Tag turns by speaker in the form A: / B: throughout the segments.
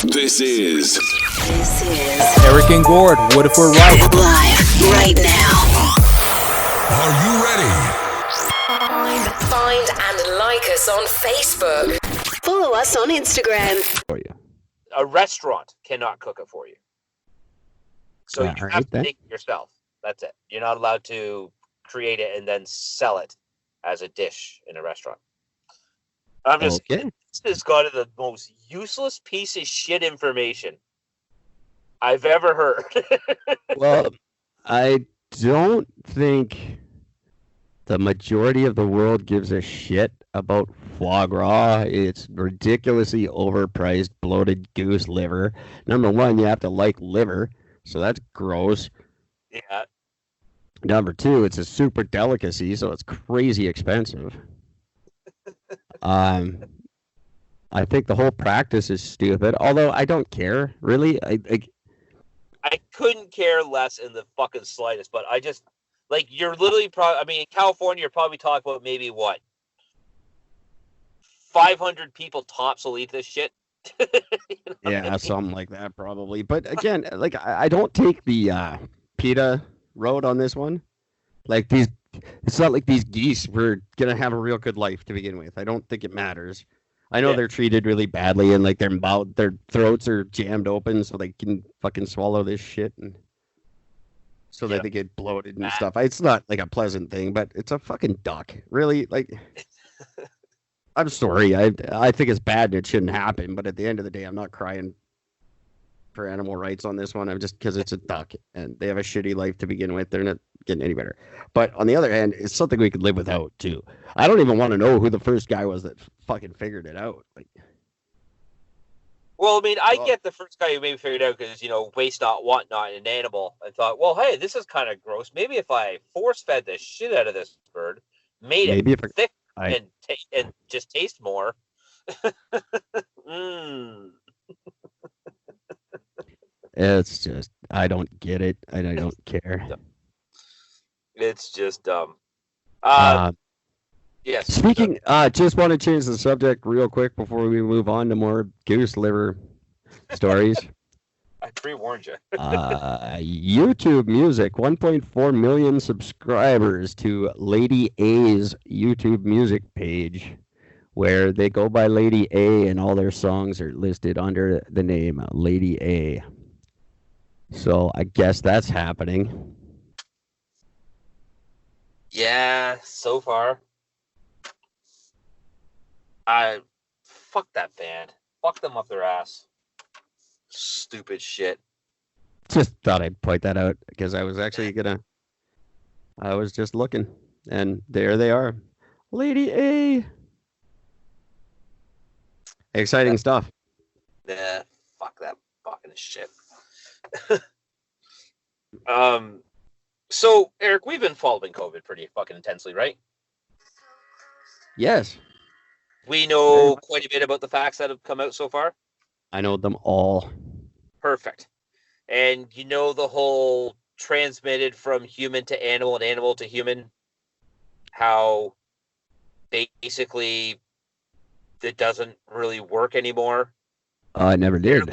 A: This is
B: Eric and Gord. What if we're right?
C: Live right now.
A: Are you ready?
C: Find and like us on Facebook. Follow us on Instagram.
D: For you.
E: A restaurant cannot cook it for you. So
D: Yeah,
E: you
D: right
E: have to
D: then.
E: make it yourself. That's it. You're not allowed to create it and then sell it as a dish in a restaurant. I'm just,
D: Okay.
E: this has got the most useless piece of shit information I've ever heard.
D: Well, I don't think the majority of the world gives a shit about foie gras. It's ridiculously overpriced, bloated goose liver. Number one, you have to like liver, so that's gross.
E: Yeah.
D: Number two, it's a super delicacy, so it's crazy expensive. I think the whole practice is stupid, although I don't care, really.
E: I couldn't care less in the fucking slightest, but I just, like, you're literally probably, I mean, in California, you're probably talking about maybe, what, 500 people tops will eat this shit? You know what I
D: Yeah,
E: mean?
D: something like that probably. But again, like I don't take the PETA road on this one. Like it's not like these geese were gonna have a real good life to begin with. I don't think it matters. I know
E: Yeah.
D: they're treated really badly, and like their throats are jammed open so they can fucking swallow this shit, and so
E: Yeah.
D: that they get bloated and stuff. It's not like a pleasant thing, but it's a fucking duck. Really, like. I'm sorry. I think it's bad and it shouldn't happen. But at the end of the day, I'm not crying for animal rights on this one. I'm just because it's a duck and they have a shitty life to begin with. They're not getting any better. But on the other hand, it's something we could live without too. I don't even want to know who the first guy was that fucking figured it out. Like,
E: Well, I mean, I get the first guy who maybe figured out because, you know, waste not, want not, an animal. I thought, well, hey, this is kind of gross. Maybe if I force-fed the shit out of this bird, made
D: maybe
E: it
D: if
E: thick
D: I
E: and just taste more. Mm.
D: it's just I don't get it and I don't care.
E: It's just dumb. Yes.
D: Speaking, just want to change the subject real quick before we move on to more goose liver stories.
E: I pre-warned you.
D: YouTube Music, 1.4 million subscribers to Lady A's YouTube Music page, where they go by Lady A and all their songs are listed under the name Lady A. So I guess that's happening.
E: Yeah, so far. Fuck that band. Fuck them up their ass. Stupid shit.
D: Just thought I'd point that out because I was actually I was just looking, and there they are. Lady A. Exciting stuff.
E: Nah, fuck that fucking shit. So, Eric, we've been following COVID pretty fucking intensely, right?
D: Yes,
E: We
D: Very
E: know
D: much.
E: quite a bit about the facts that have come out so far.
D: I know them all.
E: Perfect. And you know the whole transmitted from human to animal and animal to human, how basically it doesn't really work anymore.
D: I never did.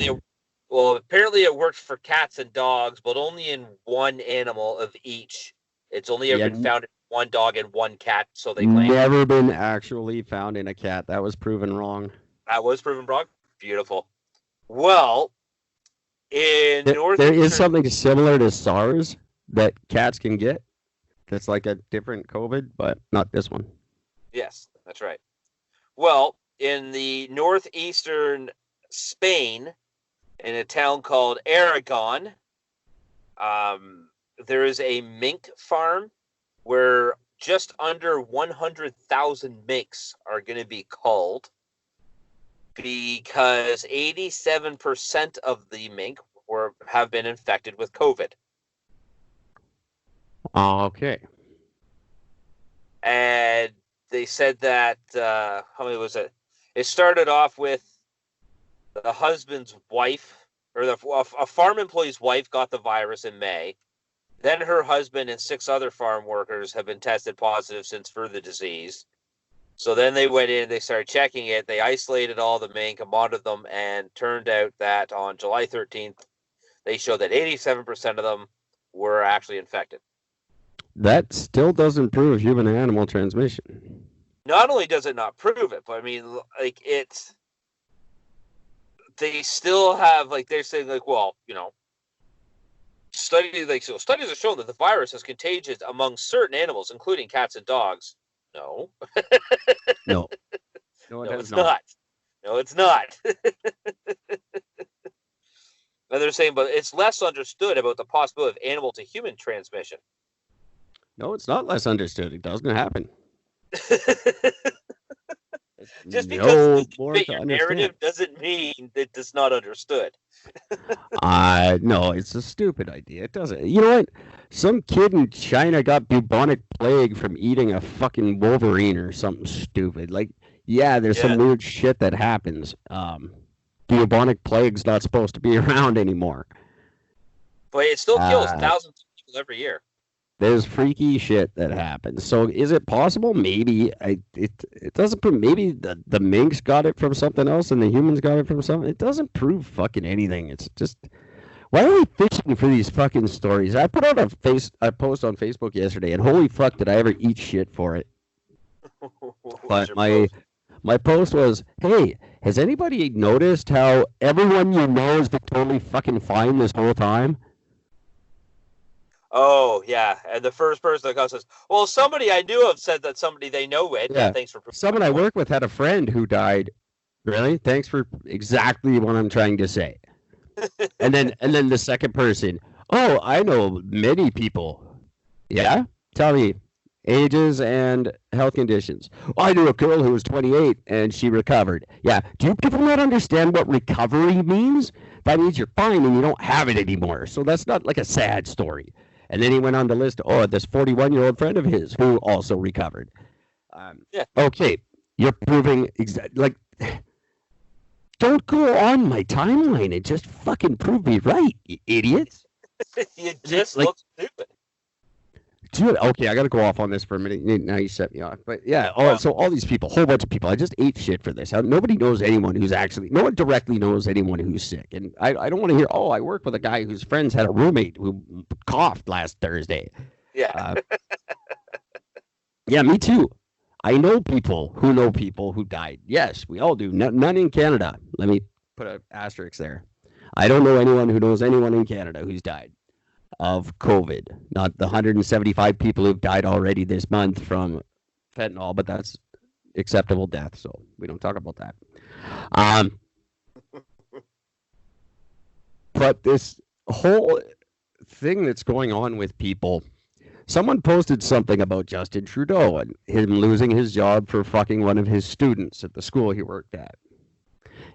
E: Apparently it worked for cats and dogs, but only in one animal of each. It's only ever
D: Yeah,
E: been found in one dog and one cat, so they claim.
D: Never been actually found in a cat. That was proven wrong.
E: That was proven wrong. Beautiful. Well, in North
D: There is something similar to SARS that cats can get. That's like a different COVID, but not this one.
E: Yes, that's right. Well, in the northeastern Spain, in a town called Aragon, there is a mink farm where just under 100,000 minks are going to be culled because 87% of the mink have been infected with COVID.
D: Okay.
E: And they said that, how many was it? It started off with the husband's wife, or a farm employee's wife got the virus in May. Then her husband and 6 other farm workers have been tested positive since for the disease. So then they went in, they started checking it, they isolated all the mink and monitored them, and turned out that on July 13th, they showed that 87% of them were actually infected.
D: That still doesn't prove human-animal transmission.
E: Not only does it not prove it, but I mean, like, they still have, like, they're saying, like, well, studies have shown that the virus is contagious among certain animals, including cats and dogs. No.
D: No.
E: No, it's not. No, it's not. And they're saying, but it's less understood about the possibility of animal to human transmission.
D: No, it's not less understood. It doesn't happen.
E: Just because
D: more
E: you fit your narrative doesn't mean that it's not understood.
D: No, it's a stupid idea. It doesn't. You know what? Some kid in China got bubonic plague from eating a fucking wolverine or something stupid. Like, yeah, there's some weird shit that happens. Bubonic plague's not supposed to be around anymore.
E: But it still kills thousands of people every year.
D: There's freaky shit that happens. So is it possible? Maybe. It doesn't prove. Maybe the minks got it from something else and the humans got it from something. It doesn't prove fucking anything. It's just, why are we fishing for these fucking stories? I put out a post on Facebook yesterday, and holy fuck, did I ever eat shit for it? But my post was, hey, has anybody noticed how everyone you know has been totally fucking fine this whole time?
E: Oh, yeah. And the first person that comes says, well, somebody I knew of said that somebody they know it.
D: Yeah.
E: Thanks for
D: someone I work with had a friend who died. Really? Thanks for exactly what I'm trying to say. and then the second person, oh, I know many people. Yeah? Tell me ages and health conditions. Oh, I knew a girl who was 28 and she recovered. Yeah. Do you people not understand what recovery means? That means you're fine and you don't have it anymore. So that's not like a sad story. And then he went on the list, this 41-year-old friend of his who also recovered. Okay, you're proving like, don't go on my timeline and just fucking prove me right, you idiots.
E: You just look stupid.
D: Dude, okay, I got to go off on this for a minute. Now you set me off. But yeah, so all these people, whole bunch of people, I just ate shit for this. Nobody knows anyone who's no one directly knows anyone who's sick. And I don't want to hear, I work with a guy whose friends had a roommate who coughed last Thursday.
E: Yeah.
D: Yeah, me too. I know people who died. Yes, we all do. None in Canada. Let me put an asterisk there. I don't know anyone who knows anyone in Canada who's died of COVID, not the 175 people who've died already this month from fentanyl, but that's acceptable death, so we don't talk about that. But this whole thing that's going on with people, someone posted something about Justin Trudeau and him losing his job for fucking one of his students at the school he worked at.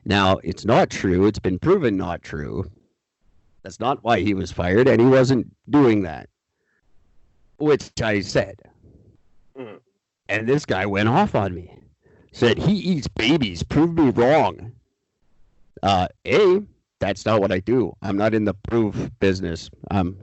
D: Now, it's not true. It's been proven not true. That's not why he was fired, and he wasn't doing that, which I said.
E: Mm.
D: And this guy went off on me. Said, he eats babies. Prove me wrong. That's not what I do. I'm not in the proof business. I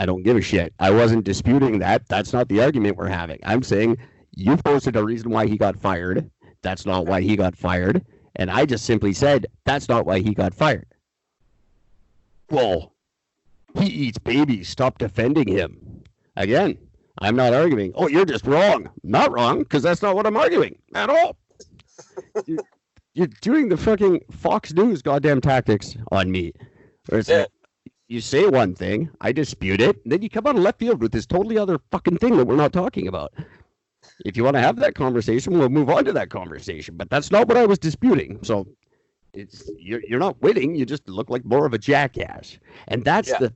D: don't give a shit. I wasn't disputing that. That's not the argument we're having. I'm saying you posted a reason why he got fired. That's not why he got fired. And I just simply said, that's not why he got fired. Well, he eats babies. Stop defending him. Again, I'm not arguing. Oh, you're just wrong. Not wrong, because that's not what I'm arguing at all. You're doing the fucking Fox News goddamn tactics on me. Where it's like, you say one thing, I dispute it, and then you come out of left field with this totally other fucking thing that we're not talking about. If you want to have that conversation, we'll move on to that conversation. But that's not what I was disputing. So you're not winning. You just look like more of a jackass. And that's the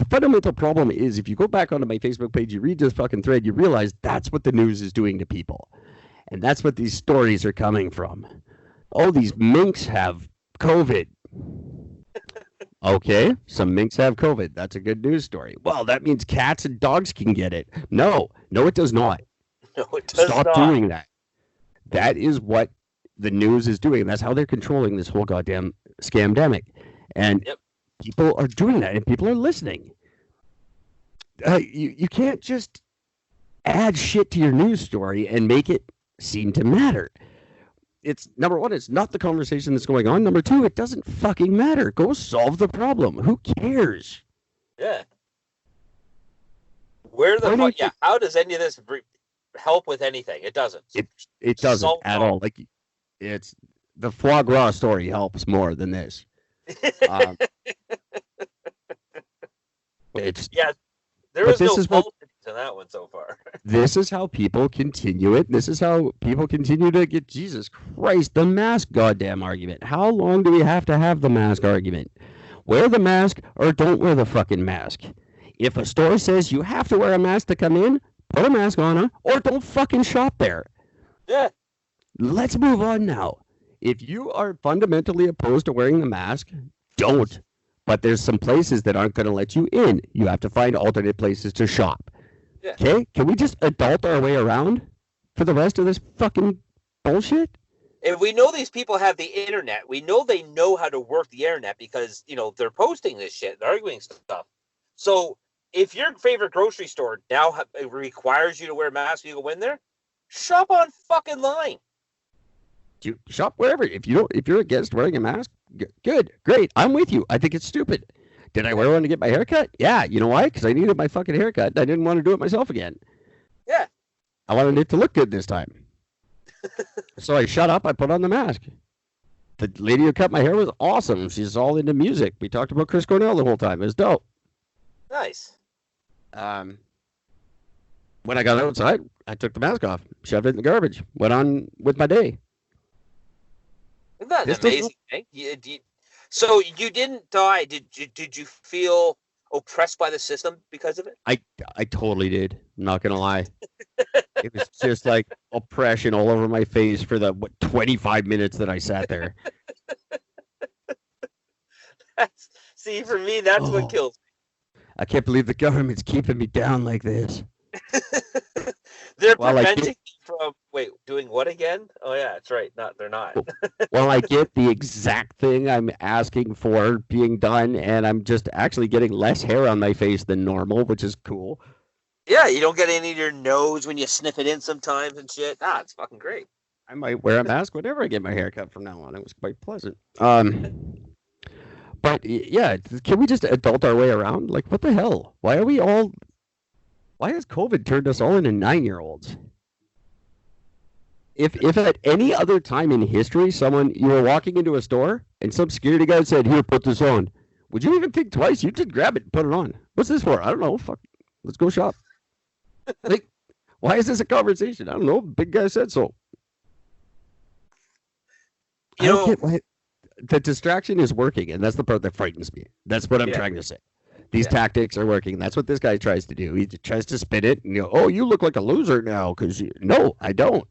D: fundamental problem is if you go back onto my Facebook page, you read this fucking thread, you realize that's what the news is doing to people. And that's what these stories are coming from. Oh, these minks have COVID. Okay, some minks have COVID. That's a good news story. Well, that means cats and dogs can get it. No, it does not.
E: No, it does
D: not. Stop doing that. That is what the news is doing. That's how they're controlling this whole goddamn scamdemic. And people are doing that, and people are listening. You can't just add shit to your news story and make it seem to matter. It's number one, it's not the conversation that's going on. Number two, it doesn't fucking matter. Go solve the problem. Who cares?
E: Yeah. Where the fuck? Yeah. How does any of this help with anything? It doesn't.
D: It doesn't at all. Like, it's the foie gras story helps more than this. It's
E: there is no politics in that one so far.
D: This is how people continue it. This is how people continue to get, Jesus Christ, the mask goddamn argument. How long do we have to have the mask argument? Wear the mask or don't wear the fucking mask. If a store says you have to wear a mask to come in, put a mask on, or don't fucking shop there.
E: Yeah.
D: Let's move on now. If you are fundamentally opposed to wearing the mask, don't. But there's some places that aren't going to let you in. You have to find alternate places to shop.
E: Yeah.
D: Okay? Can we just adult our way around for the rest of this fucking bullshit?
E: And we know these people have the internet. We know they know how to work the internet because, they're posting this shit, they're arguing stuff. So if your favorite grocery store now requires you to wear a mask when you go in there, shop on fucking line.
D: You shop wherever. If you're against wearing a mask, good, great. I'm with you. I think it's stupid. Did I wear one to get my haircut? Yeah. You know why? Because I needed my fucking haircut. I didn't want to do it myself again.
E: Yeah.
D: I wanted it to look good this time. So I shut up. I put on the mask. The lady who cut my hair was awesome. She's all into music. We talked about Chris Cornell the whole time. It was dope.
E: Nice.
D: When I got outside, I took the mask off, shoved it in the garbage, went on with my day.
E: Isn't that an amazing thing? So you didn't die. Did you feel oppressed by the system because of it?
D: I totally did. I'm not gonna lie. It was just like oppression all over my face for the 25 minutes that I sat there.
E: See, for me, that's what kills me.
D: I can't believe the government's keeping me down like this.
E: They're preventing me from doing what again? Oh yeah, that's right. They're not.
D: Well, I get the exact thing I'm asking for being done, and I'm just actually getting less hair on my face than normal, which is cool.
E: Yeah, you don't get any of your nose when you sniff it in sometimes and shit. It's fucking great.
D: I might wear a mask whenever I get my hair cut from now on. It was quite pleasant. But yeah, can we just adult our way around? Like, what the hell? Why has COVID turned us all into 9-year-olds? If at any other time in history, you were walking into a store and some security guard said, "Here, put this on," would you even think twice? You just grab it and put it on. What's this for? I don't know. Fuck. Let's go shop. Like, why is this a conversation? I don't know. Big guy said so. I don't get why. The distraction is working, and that's the part that frightens me. That's what I'm trying to say. These tactics are working. That's what this guy tries to do. He tries to spin it, and you look like a loser now because no, I don't.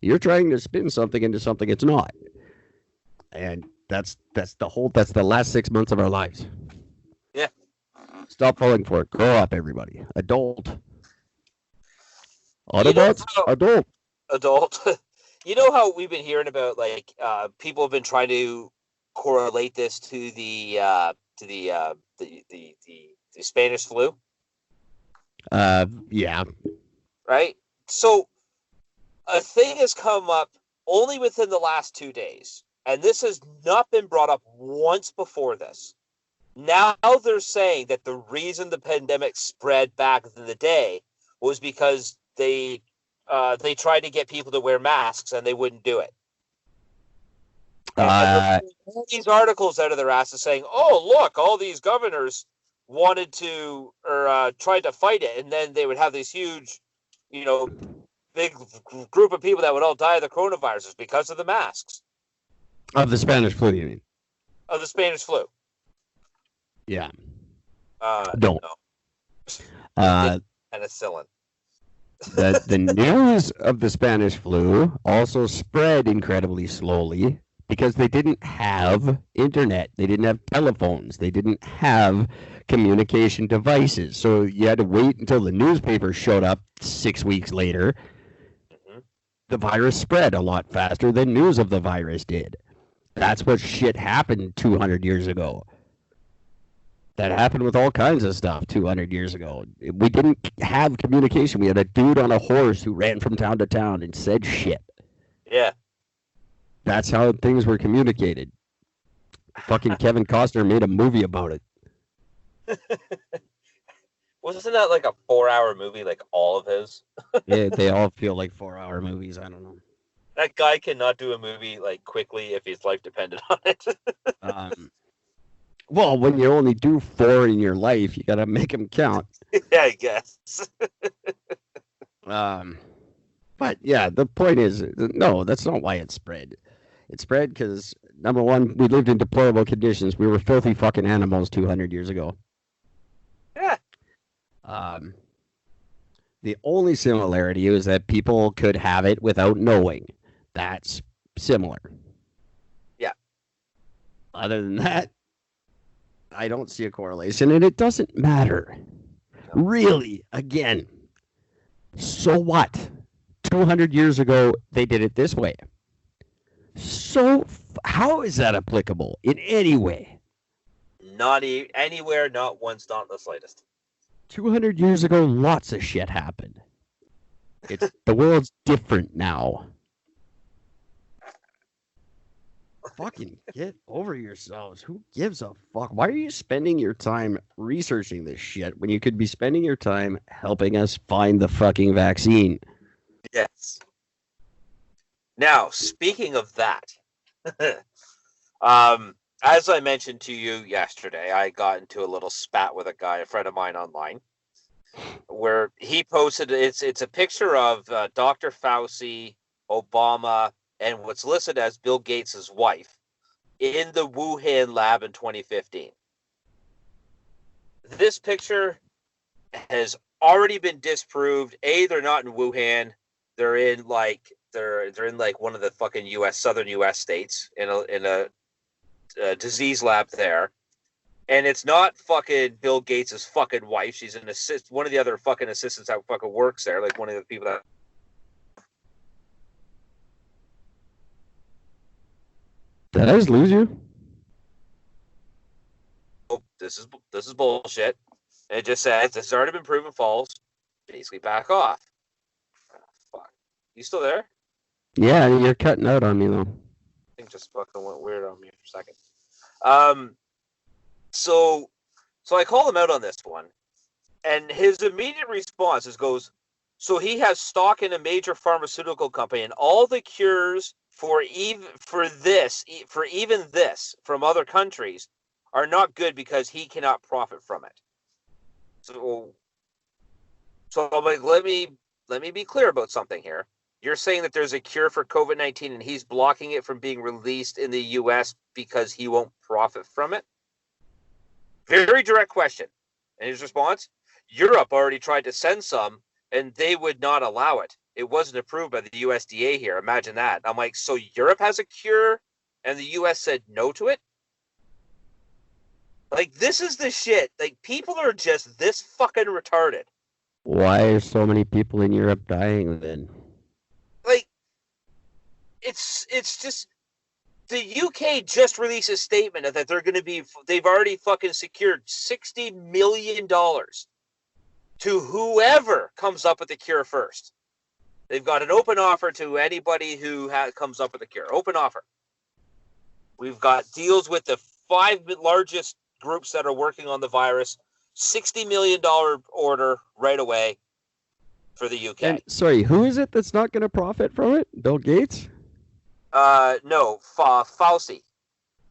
D: You're trying to spin something into something it's not, and that's the last 6 months of our lives.
E: Yeah.
D: Stop falling for it. Grow up, everybody. Adult. Autobots.
E: Adult. You know how we've been hearing about people have been trying to correlate this to the Spanish flu?
D: Yeah.
E: Right? So a thing has come up only within the last 2 days, and this has not been brought up once before this. Now they're saying that the reason the pandemic spread back in the day was because they tried to get people to wear masks and they wouldn't do it. All these articles out of their asses saying, "Oh, look, all these governors wanted to or tried to fight it, and then they would have this huge, big group of people that would all die of the coronavirus because of the masks."
D: Of the Spanish flu, you mean?
E: Of the Spanish flu.
D: Yeah.
E: No.
D: Penicillin. The news of the Spanish flu also spread incredibly slowly because they didn't have internet. They didn't have telephones. They didn't have communication devices. So you had to wait until the newspaper showed up 6 weeks later. Mm-hmm. The virus spread a lot faster than news of the virus did. That's what shit happened 200 years ago. That happened with all kinds of stuff 200 years ago. We didn't have communication. We had a dude on a horse who ran from town to town and said shit.
E: Yeah.
D: That's how things were communicated. Fucking Kevin Costner made a movie about it.
E: Wasn't that like a 4-hour movie, like all of his?
D: Yeah, they all feel like 4-hour movies. I don't know.
E: That guy cannot do a movie like quickly if his life depended on it.
D: Well, when you only do 4 in your life, you gotta make them count.
E: Yeah, I guess.
D: But yeah, the point is, no, that's not why it spread. It spread because, number one, we lived in deplorable conditions. We were filthy fucking animals 200 years ago.
E: Yeah.
D: The only similarity is that people could have it without knowing. That's similar.
E: Yeah.
D: Other than that, I don't see a correlation, and it doesn't matter. Really, again, so what? 200 years ago, they did it this way. So how is that applicable in any way?
E: Not anywhere, not once, not the slightest.
D: 200 years ago, lots of shit happened. The world's different now. Fucking get over yourselves. Who gives a fuck? Why are you spending your time researching this shit when you could be spending your time helping us find the fucking vaccine?
E: Yes. Now, speaking of that, as I mentioned to you yesterday, I got into a little spat with a friend of mine online, where he posted it's a picture of Dr. Fauci, Obama, and what's listed as Bill Gates' wife in the Wuhan lab in 2015. This picture has already been disproved. They're not in Wuhan. They're in like one of the fucking southern U.S. states in a disease lab there, and it's not fucking Bill Gates' fucking wife. She's one of the other fucking assistants that fucking works there, like one of the people that.
D: Did I just lose you?
E: Oh, this is bullshit. And it just says it's already been proven false. Basically, back off. Oh, fuck. You still there?
D: Yeah, you're cutting out on me though.
E: I think just fucking went weird on me for a second. So I called him out on this one, and his immediate response goes, so he has stock in a major pharmaceutical company, and all the cures for even this from other countries are not good because he cannot profit from it. So I'm like, let me be clear about something here. You're saying that there's a cure for COVID-19 and he's blocking it from being released in the U.S. because he won't profit from it? Very direct question. And his response, Europe already tried to send some and they would not allow it. It wasn't approved by the USDA here. Imagine that. I'm like, so Europe has a cure and the U.S. said no to it? Like, this is the shit. Like, people are just this fucking retarded.
D: Why are so many people in Europe dying then?
E: Like, it's just, the UK just released a statement that they've already fucking secured $60 million to whoever comes up with the cure first. They've got an open offer to anybody who comes up with a cure. Open offer. We've got deals with the 5 largest groups that are working on the virus. $60 million order right away for the UK.
D: And sorry, who is it that's not going to profit from it? Bill Gates?
E: No, Fauci.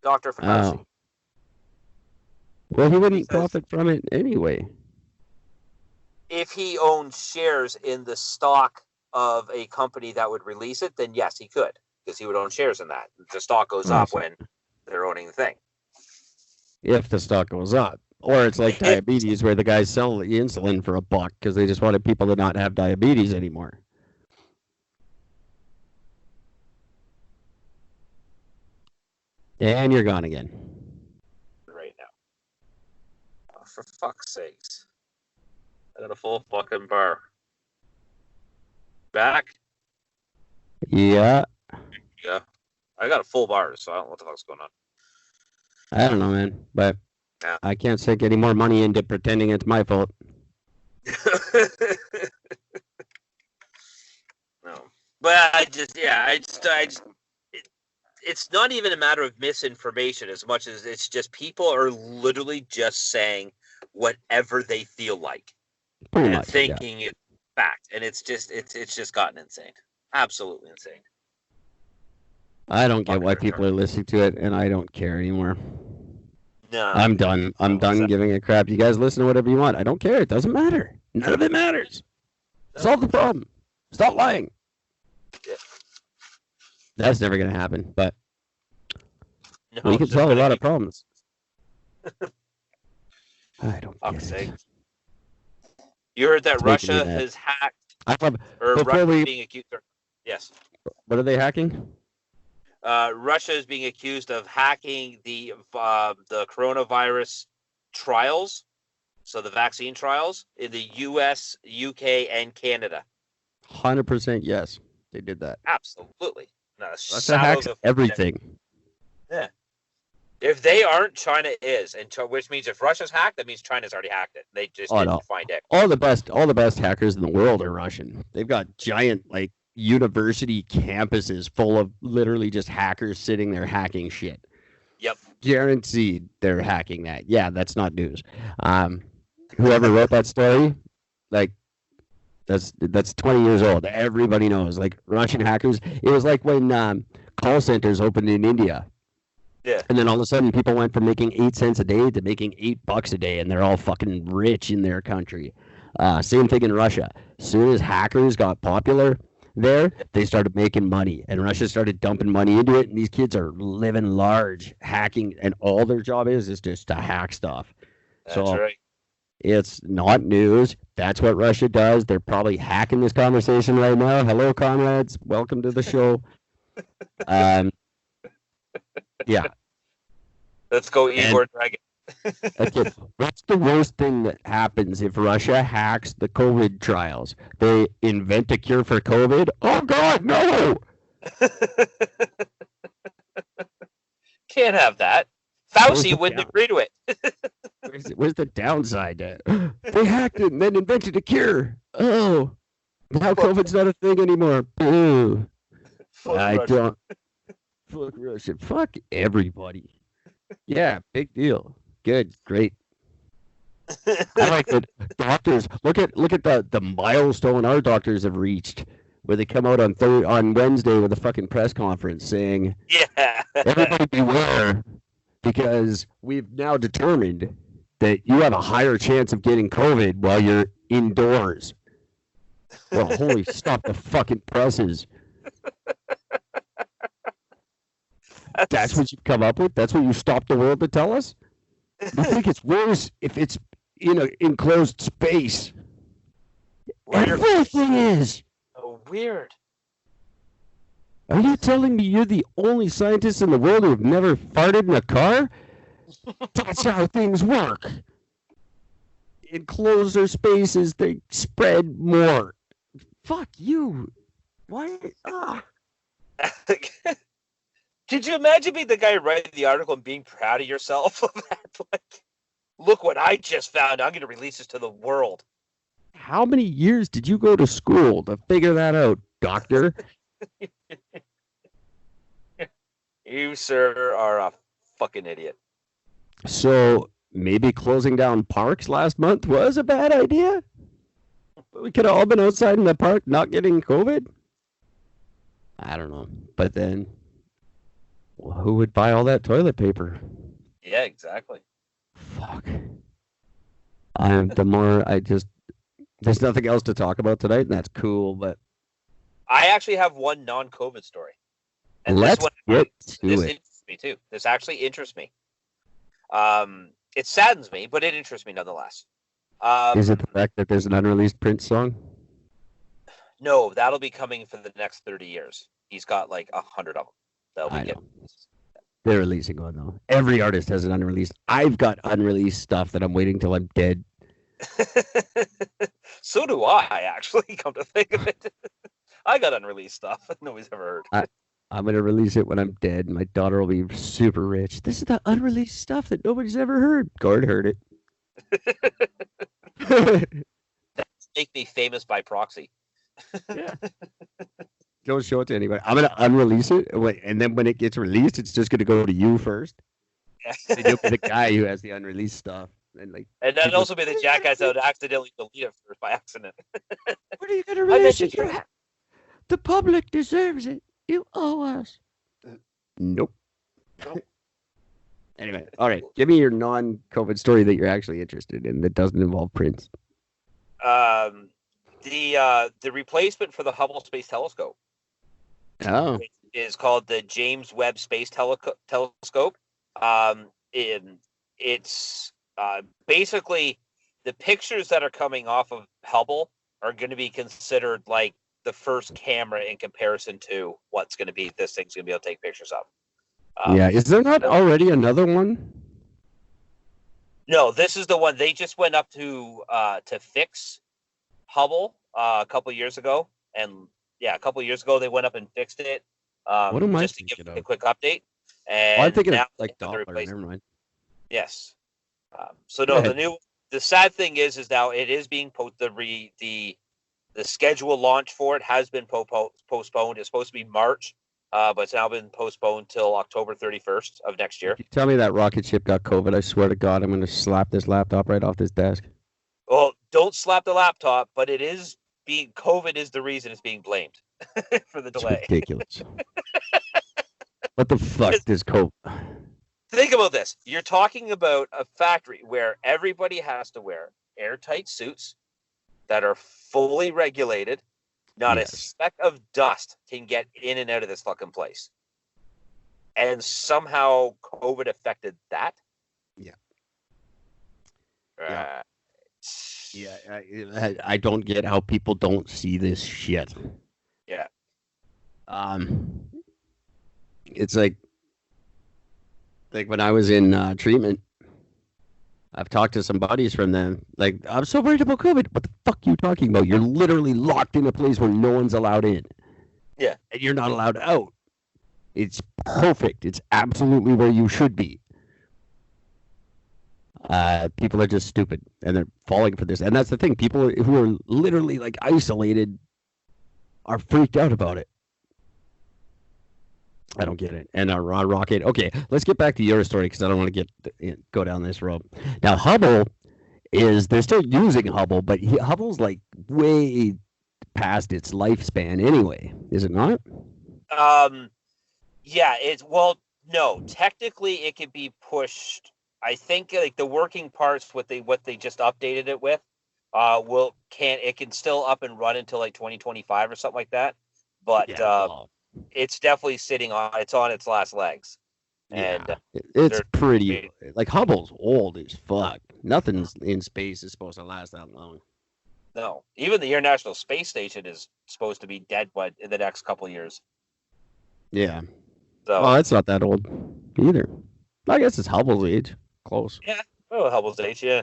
E: Dr. Fauci.
D: Oh. Well, he wouldn't profit from it anyway.
E: If he owns shares in the stock of a company that would release it, then yes, he could, because he would own shares in that. The stock goes up when they're owning the thing.
D: If the stock goes up. Or it's like diabetes, where the guys sell the insulin for $1 because they just wanted people to not have diabetes anymore. And you're gone again.
E: Right now. Oh, for fuck's sakes. I got a full fucking bar. Back?
D: Yeah.
E: Yeah. I got a full bar, so I don't know what the fuck's going on.
D: I don't know, man. But
E: Yeah.
D: I can't sink any more money into pretending it's my fault.
E: No, but it's not even a matter of misinformation as much as it's just people are literally just saying whatever they feel like
D: Pretty
E: and
D: much,
E: thinking it's fact, and it's just gotten insane, absolutely insane.
D: I don't get why people are listening to it, and I don't care anymore.
E: No,
D: I'm done. I'm done giving a crap. You guys listen to whatever you want. I don't care. It doesn't matter. None of it matters. Solve the problem. Stop lying.
E: Yeah.
D: That's never going to happen, but
E: No,
D: we can solve a lot of problems. I don't get it.
E: You heard that Russia has hacked, Russia being accused. Yes.
D: What are they hacking?
E: Russia is being accused of hacking the coronavirus trials, so the vaccine trials in the U.S., UK, and Canada.
D: 100% yes, they did that.
E: Absolutely.
D: Russia hacks everything.
E: Yeah. If they aren't, China is, and which means if Russia's hacked, that means China's already hacked it. They just didn't find it.
D: All the best hackers in the world are Russian. They've got giant university campuses full of literally just hackers sitting there hacking shit.
E: Yep.
D: Guaranteed they're hacking that. Yeah, that's not news. Whoever wrote that story, that's 20 years old. Everybody knows. Russian hackers. It was like when call centers opened in India.
E: Yeah.
D: And then all of a sudden people went from making 8 cents a day to making $8 a day, and they're all fucking rich in their country. Same thing in Russia. As soon as hackers got popular there, they started making money, and Russia started dumping money into it, and these kids are living large, hacking, and all their job is just to hack stuff.
E: That's right.
D: It's not news. That's what Russia does. They're probably hacking this conversation right now. Hello, comrades. Welcome to the show. Yeah.
E: Let's go, Igor Dragon.
D: Okay. What's the worst thing that happens if Russia hacks the COVID trials? They invent a cure for COVID? Oh, God, no!
E: Can't have that. Fauci wouldn't agree to it.
D: Where's the downside? They hacked it and then invented a cure. Oh, now COVID's not a thing anymore. Boo. I don't. Fuck Russia. Fuck everybody. Yeah, big deal. Good, great. I like that doctors. Look at the milestone our doctors have reached, where they come out on Wednesday with a fucking press conference saying,
E: "Yeah,
D: everybody beware, because we've now determined that you have a higher chance of getting COVID while you're indoors." Well, holy stop the fucking presses. That's what you've come up with? That's what you stopped the world to tell us? You think it's worse if it's in an enclosed space? Everything is.
E: Oh, weird.
D: Are you telling me you're the only scientist in the world who have never farted in a car? That's how things work. In closer spaces, they spread more. Fuck you. Why?
E: Could you imagine being the guy writing the article and being proud of yourself? Look what I just found. I'm going to release this to the world.
D: How many years did you go to school to figure that out, doctor?
E: You, sir, are a fucking idiot.
D: So maybe closing down parks last month was a bad idea? We could have all been outside in the park not getting COVID? I don't know. But then, well, who would buy all that toilet paper?
E: Yeah, exactly.
D: Fuck. There's nothing else to talk about tonight, and that's cool, but
E: I actually have one non-COVID story. And
D: let's get to
E: this
D: it.
E: interests me too. This actually interests me. It saddens me, but it interests me nonetheless.
D: Is it the fact that there's an unreleased Prince song?
E: No, that'll be coming for the next 30 years. He's got like 100 of them.
D: I know. They're releasing one, though. Every artist has an unreleased. I've got unreleased stuff that I'm waiting till I'm dead.
E: So do I, actually, come to think of it. I got unreleased stuff. Nobody's ever heard.
D: I'm gonna release it when I'm dead. My daughter will be super rich. This is the unreleased stuff that nobody's ever heard. Gord heard it.
E: Make me famous by proxy.
D: Yeah. Don't show it to anybody. I'm gonna unrelease it, and then when it gets released, it's just gonna go to you first. And you'll be the guy who has the unreleased stuff, and
E: that'd also be the jackass that would accidentally delete it first by accident.
D: What are you gonna release it? The public deserves it. You owe us. Nope. Anyway, all right. Give me your non-COVID story that you're actually interested in that doesn't involve Prince.
E: The replacement for the Hubble Space Telescope.
D: Oh.
E: Is called the James Webb Space Telescope. It's basically the pictures that are coming off of Hubble are going to be considered like the first camera in comparison to what's going to be this thing's going to be able to take pictures of.
D: Yeah, is there not already another one?
E: No, this is the one. They just went up to fix Hubble a couple years ago, and a couple of years ago they went up and fixed it.
D: What am I
E: just to give
D: thinking
E: a
D: of?
E: quick update? And
D: I'm thinking
E: now
D: of like
E: they're
D: Doppler.
E: replacing-
D: Never mind.
E: Yes. So no,
D: Go ahead.
E: the sad thing is now it is being the scheduled launch for it has been postponed. It's supposed to be March, but it's now been postponed till October 31st of next year.
D: If you tell me that rocket ship got COVID, I swear to God, I'm going to slap this laptop right off this desk.
E: Well, don't slap the laptop, but COVID is the reason it's being blamed for the
D: It's
E: delay.
D: ridiculous. What the fuck does COVID?
E: Think about this. You're talking about a factory where everybody has to wear airtight suits that are fully regulated. Not a speck of dust can get in and out of this fucking place. And somehow COVID affected that?
D: Yeah.
E: Uh,
D: Yeah, I don't get how people don't see this shit.
E: Yeah.
D: It's like when I was in treatment, I've talked to some buddies from them. Like, I'm so worried about COVID. What the fuck are you talking about? You're literally locked in a place where no one's allowed in.
E: Yeah.
D: And you're not allowed out. It's perfect. It's absolutely where you should be. People are just stupid, and they're falling for this. And that's the thing. People who are literally, like, isolated are freaked out about it. I don't get it. And our raw rocket. Okay, let's get back to your story because I don't want to go down this road. Now, Hubble they're still using Hubble, but Hubble's like way past its lifespan anyway, is it not?
E: Yeah, no, technically it can be pushed. I think like the working parts, what they just updated it with, it can still up and run until like 2025 or something like that. But it's definitely it's on its last legs.
D: Yeah,
E: and
D: it's pretty like Hubble's old as fuck. Nothing in space is supposed to last that long.
E: No, even the International Space Station is supposed to be dead in the next couple of years.
D: Yeah.
E: So,
D: well, it's not that old either. I guess it's Hubble's age. Close.
E: Yeah. Oh, Hubble's age, yeah.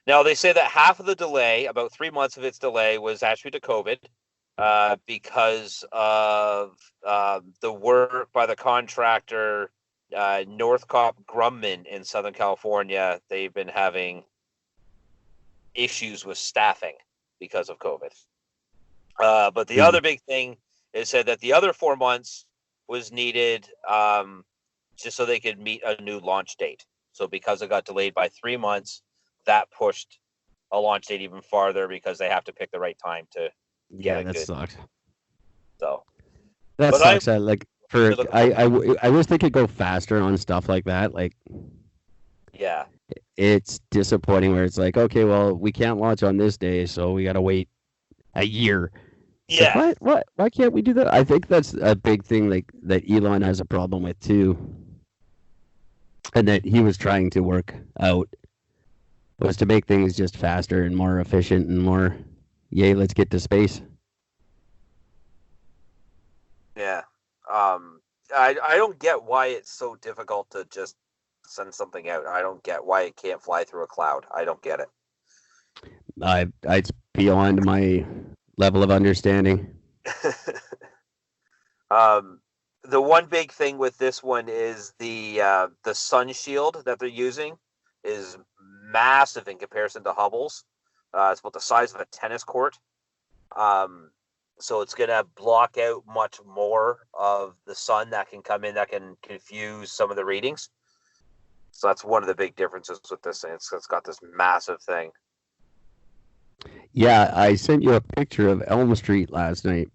E: Now, they say that half of the delay, about 3 months of its delay, was actually to COVID because of the work by the contractor, Northrop Grumman in Southern California. They've been having issues with staffing because of COVID. But the other big thing is said that the other 4 months was needed just so they could meet a new launch date. So because it got delayed by 3 months, that pushed a launch date even farther because they have to pick the right time to get it
D: that
E: good.
D: sucks.
E: So
D: that sucks. I wish they could go faster on stuff like that. Like,
E: yeah,
D: it's disappointing where it's like, okay, well, we can't launch on this day, so we got to wait a year. It's
E: yeah.
D: like, what? Why can't we do that? I think that's a big thing like that Elon has a problem with too. And that he was trying to work out was to make things just faster and more efficient and more, yay, let's get to space.
E: Yeah. I don't get why it's so difficult to just send something out. I don't get why it can't fly through a cloud. I don't get it.
D: It's beyond my level of understanding.
E: the one big thing with this one is the sun shield that they're using is massive in comparison to Hubble's. It's about the size of a tennis court. So it's going to block out much more of the sun that can come in that can confuse some of the readings. So that's one of the big differences with this thing. It's got this massive thing.
D: Yeah, I sent you a picture of Elm Street last night.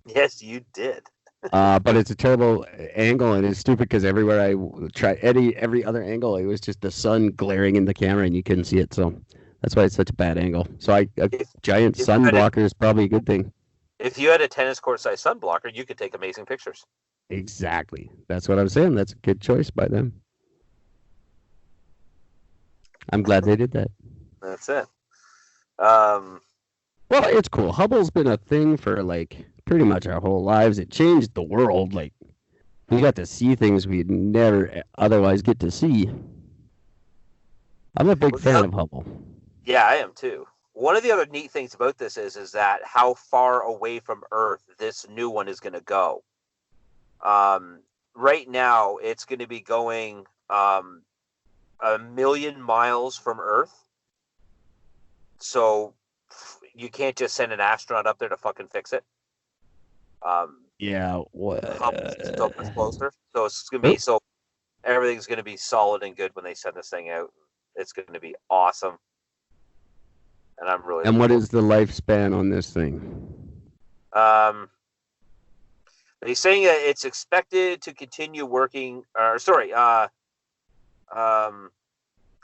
E: Yes, you did.
D: But it's a terrible angle, and it's stupid because everywhere I tried every other angle, it was just the sun glaring in the camera, and you couldn't see it. So that's why it's such a bad angle. So a giant sun blocker is probably a good thing.
E: If you had a tennis court size sun blocker, you could take amazing pictures.
D: Exactly. That's what I'm saying. That's a good choice by them. I'm glad they did that.
E: That's it.
D: Well, it's cool. Hubble's been a thing for like pretty much our whole lives. It changed the world. Like we got to see things we'd never otherwise get to see. I'm a big fan of Hubble.
E: Yeah, I am too. One of the other neat things about this is that how far away from Earth this new one is going to go. Right now, it's going to be going 1,000,000 miles from Earth. So you can't just send an astronaut up there to fucking fix it.
D: Yeah. What?
E: So much closer. So it's going to be everything's going to be solid and good when they send this thing out. It's going to be awesome. And I'm really.
D: And what is the lifespan on this thing?
E: They're saying that it's expected to continue working.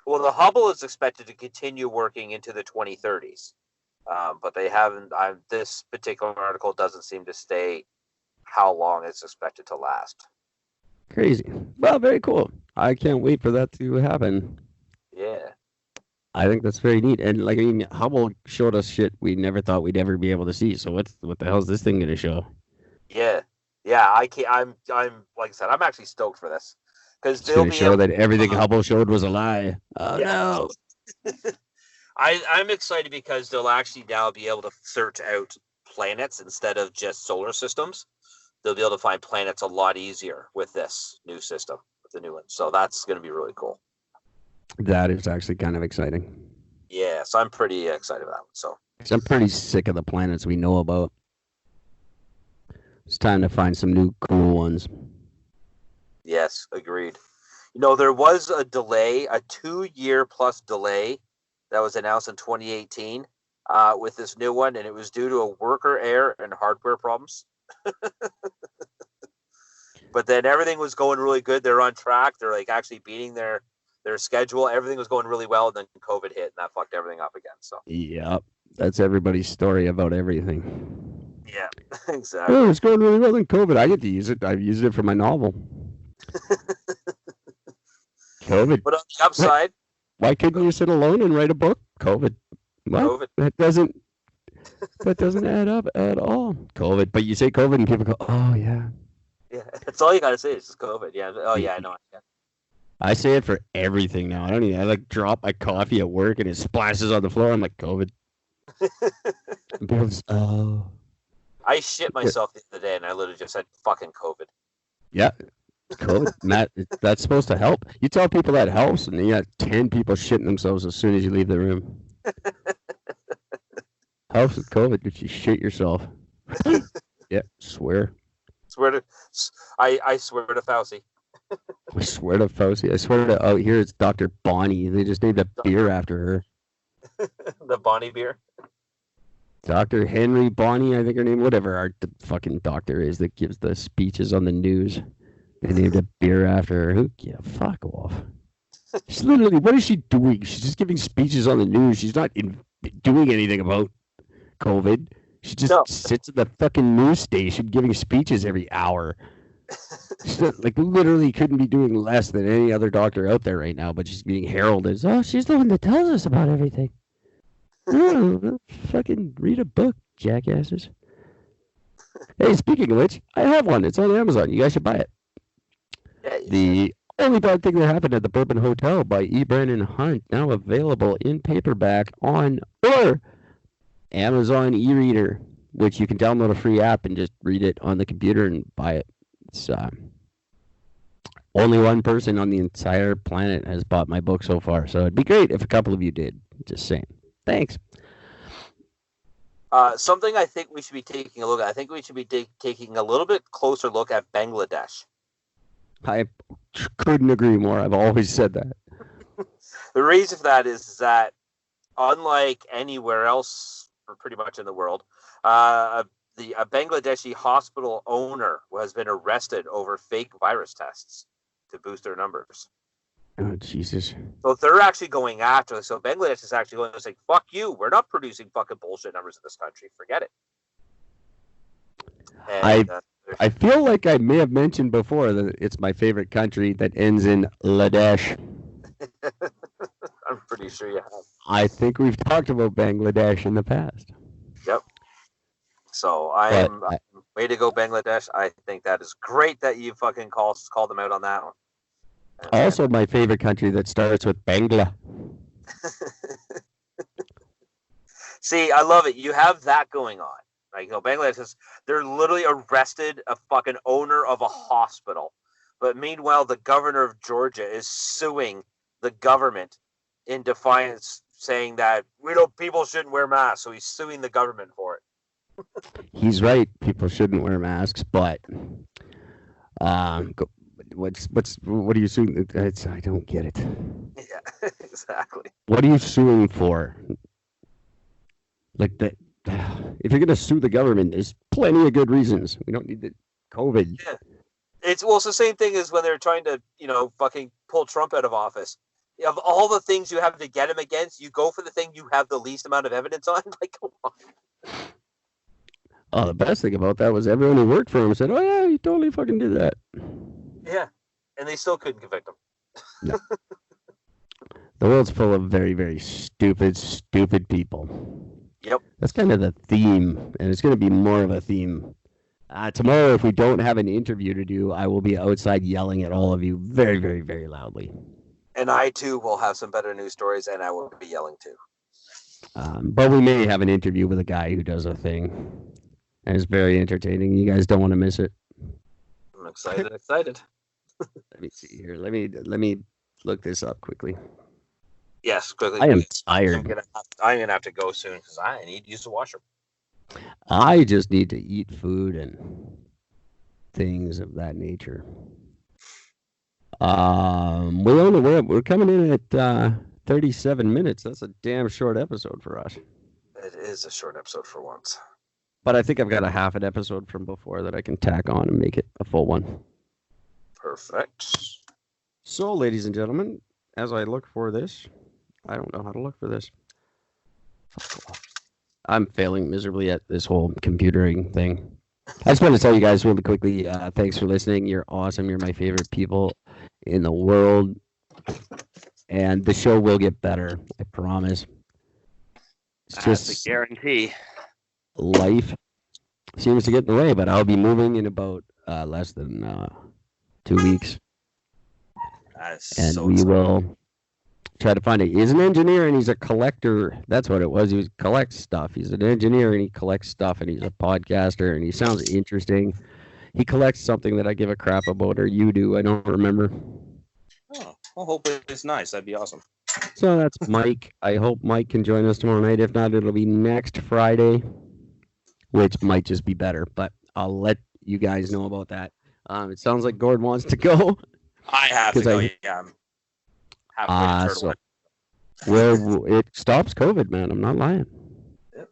E: Well, the Hubble is expected to continue working into the 2030s, but they haven't. This particular article doesn't seem to state how long it's expected to last.
D: Crazy. Well, very cool. I can't wait for that to happen.
E: Yeah.
D: I think that's very neat. And like, I mean, Hubble showed us shit we never thought we'd ever be able to see. So what the hell is this thing going to show?
E: Yeah. Yeah. I'm like I said, I'm actually stoked for this because
D: they'll be show that everything Hubble showed was a lie. Oh no.
E: I'm excited because they'll actually now be able to search out planets instead of just solar systems. They'll be able to find planets a lot easier with this new system, with the new one. So that's going to be really cool.
D: That is actually kind of exciting.
E: Yeah, so I'm pretty excited about it. So
D: I'm pretty sick of the planets we know about. It's time to find some new cool ones.
E: Yes, agreed. You know, there was a delay, a 2-year plus delay that was announced in 2018 with this new one, and it was due to a worker error and hardware problems. But then everything was going really good. They're on track. They're like actually beating their schedule. Everything was going really well, and then COVID hit, and that fucked everything up again. So
D: yep, that's everybody's story about everything.
E: Yeah, exactly.
D: Oh, it's going really well in COVID. I get to use it. I've used it for my novel. COVID.
E: But on the upside,
D: why couldn't you sit alone and write a book? COVID. What?
E: COVID.
D: That doesn't add up at all. COVID. But you say COVID, and people go, "Oh yeah."
E: Yeah, that's all you gotta say. It's just COVID. Yeah. Oh yeah, I know. Yeah.
D: I say it for everything now. I like drop my coffee at work and it splashes on the floor. I'm like, COVID. And people just, oh.
E: I shit myself the other day and I literally just said fucking COVID.
D: Yeah. COVID. Matt, that's supposed to help. You tell people that helps and you got 10 people shitting themselves as soon as you leave the room. Helps with COVID if you shit yourself. Yeah, swear.
E: I swear to Fauci.
D: I swear to Fauci. I swear to, here it's Dr. Bonnie. They just named a beer after her.
E: The Bonnie beer.
D: Dr. Henry Bonnie, I think her name, whatever our fucking doctor is that gives the speeches on the news. They named a beer after her. Yeah, fuck off. She's literally, what is she doing? She's just giving speeches on the news. She's not doing anything about COVID. She just sits at the fucking news station giving speeches every hour. She's like literally couldn't be doing less than any other doctor out there right now, but she's being heralded as, she's the one that tells us about everything. Oh, fucking read a book, jackasses. Hey, speaking of which, I have one. It's on Amazon. You guys should buy it. The Only Bad Thing That Happened at the Bourbon Hotel by Brennan Hunt, now available in paperback on or Amazon e-reader, which you can download a free app and just read it on the computer and buy it It's only one person on the entire planet has bought my book so far, so it'd be great if a couple of you did. Just saying. Thanks.
E: Something I think we should be taking a look at. I think we should be taking a little bit closer look at Bangladesh.
D: I couldn't agree more. I've always said that.
E: The reason for that is that, unlike anywhere else, or pretty much in the world, a Bangladeshi hospital owner has been arrested over fake virus tests to boost their numbers.
D: Oh, Jesus.
E: So they're actually going after it. So Bangladesh is actually going to say, fuck you. We're not producing fucking bullshit numbers in this country. Forget it. And,
D: I feel like I may have mentioned before that it's my favorite country that ends in Ladesh.
E: I'm pretty sure you have.
D: I think we've talked about Bangladesh in the past.
E: Yep. So I'm way to go, Bangladesh. I think that is great that you fucking called them out on that one.
D: Also, my favorite country that starts with Bangla.
E: See, I love it. You have that going on. Like, Bangladesh they're literally arrested a fucking owner of a hospital. But meanwhile, the governor of Georgia is suing the government in defiance, saying that people shouldn't wear masks. So he's suing the government for it.
D: He's right. People shouldn't wear masks, but what are you suing? I don't get it.
E: Yeah, exactly.
D: What are you suing for? Like that. If you're gonna sue the government, there's plenty of good reasons. We don't need the COVID.
E: Yeah. It's the same thing as when they're trying to, fucking pull Trump out of office. Of all the things you have to get him against, you go for the thing you have the least amount of evidence on. Like, come on.
D: Oh, the best thing about that was everyone who worked for him said, "Oh yeah, he totally fucking did that."
E: Yeah, and they still couldn't convict him.
D: No. The world's full of very, very stupid people.
E: Yep.
D: That's kind of the theme, and it's going to be more of a theme. Tomorrow, if we don't have an interview to do, I will be outside yelling at all of you very, very, very loudly.
E: And I, too, will have some better news stories, and I will be yelling, too.
D: But we may have an interview with a guy who does a thing, and it's very entertaining. You guys don't want to miss it.
E: I'm excited.
D: Let me see here. Let me look this up quickly.
E: Yes, quickly.
D: I am tired.
E: I'm gonna have to go soon because I need to use the washroom.
D: I just need to eat food and things of that nature. We're coming in at 37 minutes. That's a damn short episode for us.
E: It is a short episode for once.
D: But I think I've got a half an episode from before that I can tack on and make it a full one.
E: Perfect.
D: So, ladies and gentlemen, as I look for this, I don't know how to look for this. I'm failing miserably at this whole computering thing. I just want to tell you guys really quickly, thanks for listening. You're awesome. You're my favorite people in the world. And the show will get better. I promise. It's just
E: a guarantee.
D: Life seems to get in the way, but I'll be moving in about less than 2 weeks. And we will try to find it. He's an engineer and he's a collector. That's what it was. He collects stuff. He's an engineer and he collects stuff, and he's a podcaster and he sounds interesting. He collects something that I give a crap about, or you do. I don't remember.
F: Oh, well, hopefully it's nice. That'd be awesome.
D: So that's Mike. I hope Mike can join us tomorrow night. If not, it'll be next Friday, which might just be better, but I'll let you guys know about that. It sounds like Gord wants to go.
F: I have to go. Yeah, I'm halfway to
D: well, it stops COVID, man. I'm not lying.
F: Yep.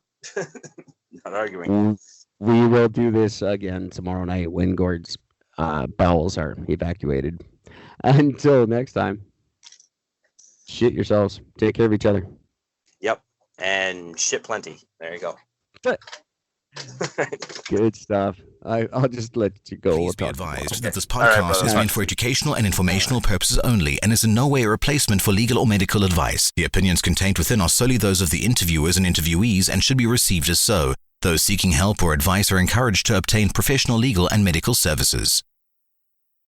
F: Not arguing.
D: We will do this again tomorrow night when Gord's bowels are evacuated. Until next time, shit yourselves. Take care of each other.
F: Yep. And shit plenty. There you go.
D: Good stuff. I'll just let you go.
A: Please be advised that this podcast is meant for educational and informational purposes only and is in no way a replacement for legal or medical advice. The opinions contained within are solely those of the interviewers and interviewees and should be received as so. Those seeking help or advice are encouraged to obtain professional legal and medical services.